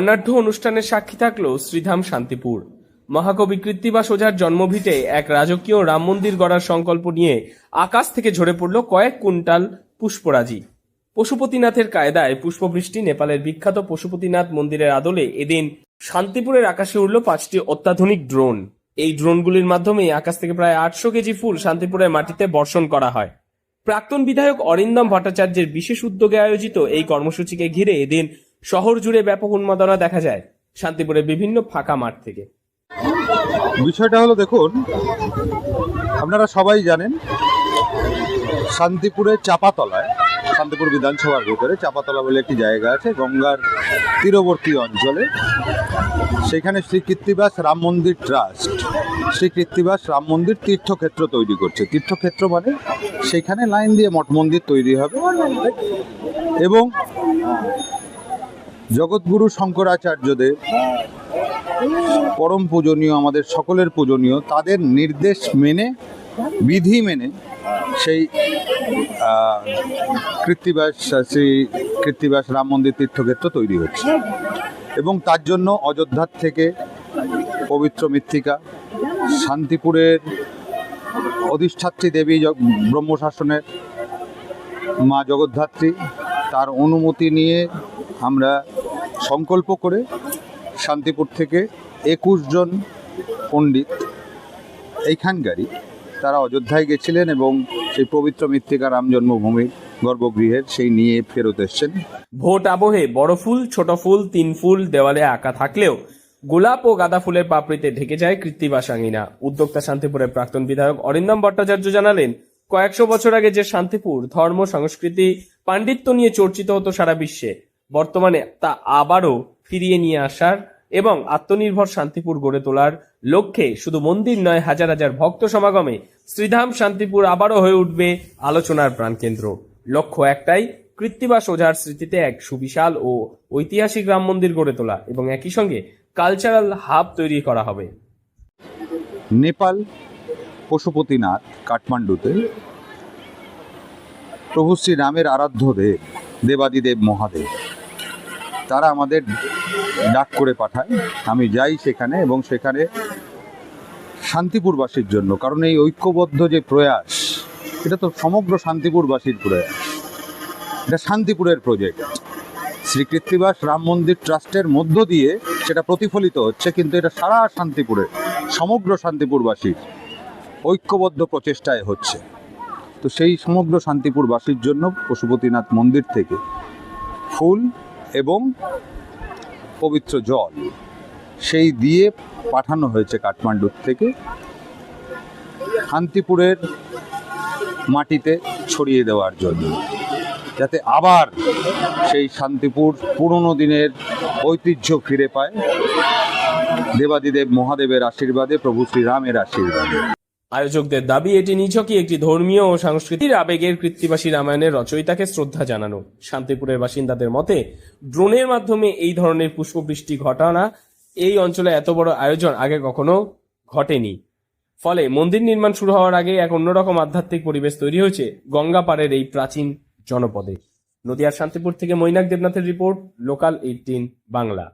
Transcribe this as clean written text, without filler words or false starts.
বর্ণাঢ্য অনুষ্ঠানের সাক্ষী থাকল শ্রীধাম শান্তিপুর। মহাকবি কৃত্তিবাস ওঝার জন্মভিটে এক রাজকীয় রাম মন্দির গড়ার সংকল্প নিয়ে আকাশ থেকে ঝরে পড়ল কয়েক কুইন্টাল পুষ্পরাজি। পশুপতিনাথের কায়দায় পুষ্পবৃষ্টি। নেপালের বিখ্যাত পশুপতিনাথ মন্দিরের আদলে এদিন শান্তিপুরের আকাশে উড়ল 5টি অত্যাধুনিক ড্রোন। এই ড্রোনগুলির মাধ্যমে আকাশ থেকে প্রায় 800 কেজি ফুল শান্তিপুরের মাটিতে বর্ষণ করা হয়। প্রাক্তন বিধায়ক অরিন্দম ভট্টাচার্যের বিশেষ উদ্যোগে আয়োজিত এই কর্মসূচিকে ঘিরে এদিন শহর জুড়ে ব্যাপক উন্মাদনা দেখা যায় শান্তিপুরের বিভিন্ন ফাঁকা মাঠ থেকে। বিষয়টা হলো, দেখুন, আপনারা সবাই জানেন শান্তিপুরের চাপাতলায়, শান্তিপুর বিধানসভার ভেতরে চাপাতলা বলে একটি জায়গা আছে গঙ্গার তীরবর্তী অঞ্চলে। সেখানে শ্রী কৃত্তিবাস রাম মন্দির ট্রাস্ট শ্রী কৃত্তিবাস রাম মন্দির তীর্থক্ষেত্র তৈরি করছে। তীর্থক্ষেত্র মানে সেখানে লাইন দিয়ে মঠ মন্দির তৈরি হবে এবং জগৎগুরু শঙ্করাচার্যদেব পরম পূজনীয়, আমাদের সকলের পূজনীয়, তাদের নির্দেশ মেনে, বিধি মেনে সেই শ্রী কৃত্তিবাস রাম মন্দির তীর্থক্ষেত্র তৈরি হচ্ছে। এবং তার জন্য অযোধ্যার থেকে পবিত্র মৃত্তিকা, শান্তিপুরের অধিষ্ঠাত্রী দেবী ব্রহ্মশাসনের মা জগদ্ধাত্রী, তার অনুমতি নিয়ে আমরা সংকল্প করে শান্তিপুর থেকে 21 জন পণ্ডিত এইখানকারই, তারা অযোধ্যায় গেছিলেন এবং সেই পবিত্র মৃত্তিকা রাম জন্মভূমির গর্ভগৃহের সেই নিয়ে ফেরত এসছেন। ভোট আবহে বড় ফুল, ছোট ফুল, 3 ফুল দেওয়ালে আঁকা থাকলেও গোলাপ ও গাঁদা ফুলের পাপড়িতে ঢেকে যায় কৃত্তিবাস আঙিনা। উদ্যোক্তা শান্তিপুরের প্রাক্তন বিধায়ক অরিন্দম ভট্টাচার্য জানালেন, কয়েকশো বছর আগে যে শান্তিপুর ধর্ম, সংস্কৃতি, পাণ্ডিত্য নিয়ে চর্চিত হতো সারা বিশ্বে, বর্তমানে তা আবারও ফিরিয়ে নিয়ে আসার এবং আত্মনির্ভর শান্তিপুর গড়ে তোলার লক্ষ্যে শুধু মন্দির নয়, হাজার হাজার ভক্ত সমাগমে শ্রীধাম শান্তিপুর আবারও হয়ে উঠবে আলোচনার প্রাণকেন্দ্র। লক্ষ্য একটাই, কৃত্তিবাস ওঝার স্মৃতিতে এক সুবিশাল ও ঐতিহাসিক রাম মন্দির গড়ে তোলা এবং একই সঙ্গে কালচারাল হাব তৈরি করা হবে। নেপাল পশুপতিনাথ কাঠমান্ডুতে প্রভু শ্রী রামের আরাধ্য দেব, দেবাদিদেব মহাদেব, তারা আমাদের ডাক করে পাঠায়। আমি যাই সেখানে এবং সেখানে শান্তিপুরবাসীর জন্য, কারণ এই ঐক্যবদ্ধ যে প্রয়াস, এটা তো সমগ্র শান্তিপুরবাসীর প্রয়াস, এটা শান্তিপুরের প্রজেক্ট। শ্রী কৃত্তিবাস রাম মন্দির ট্রাস্টের মধ্য দিয়ে সেটা প্রতিফলিত হচ্ছে, কিন্তু এটা সারা শান্তিপুরের, সমগ্র শান্তিপুরবাসীর ঐক্যবদ্ধ প্রচেষ্টায় হচ্ছে। তো সেই সমগ্র শান্তিপুরবাসীর জন্য পশুপতিনাথ মন্দির থেকে ফুল এবং পবিত্র জল সেই দিয়ে পাঠানো হয়েছে কাঠমান্ডুর থেকে শান্তিপুরের মাটিতে ছড়িয়ে দেওয়ার জন্য, যাতে আবার সেই শান্তিপুর পুরনো দিনের ঐতিহ্য ফিরে পায় দেবাদিদেব মহাদেবের আশীর্বাদে, প্রভু শ্রীরামের আশীর্বাদে। আয়োজকদের দাবি, এটি নিছকই একটি ধর্মীয় ও সাংস্কৃতিক আবেগের কৃত্তিবাসী রামায়ণের রচয়িতাকে শ্রদ্ধা জানানো। শান্তিপুরের বাসিন্দাদের মতে, ড্রোনের মাধ্যমে এই ধরনের পুষ্পবৃষ্টি ঘটানা এই অঞ্চলে এত বড় আয়োজন আগে কখনো ঘটেনি। ফলে মন্দির নির্মাণ শুরু হওয়ার আগে এক অন্যরকম আধ্যাত্মিক পরিবেশ তৈরি হয়েছে গঙ্গা পাড়ের এই প্রাচীন জনপদে। নদিয়ার শান্তিপুর থেকে মৈনাক দেবনাথের রিপোর্ট, লোকাল 18 বাংলা।